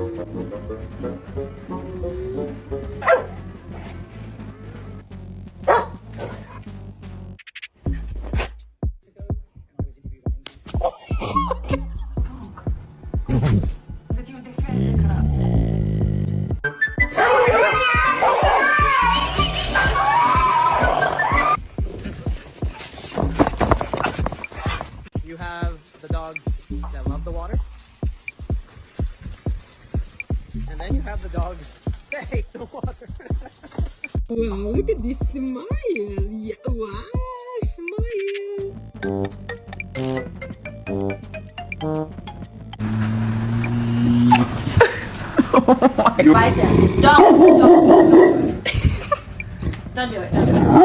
You have the dogs that love the water. And then you have the dogs that hate the water. Wow, look at this smile. Yeah, wow, smile. Don't do it. Don't do it.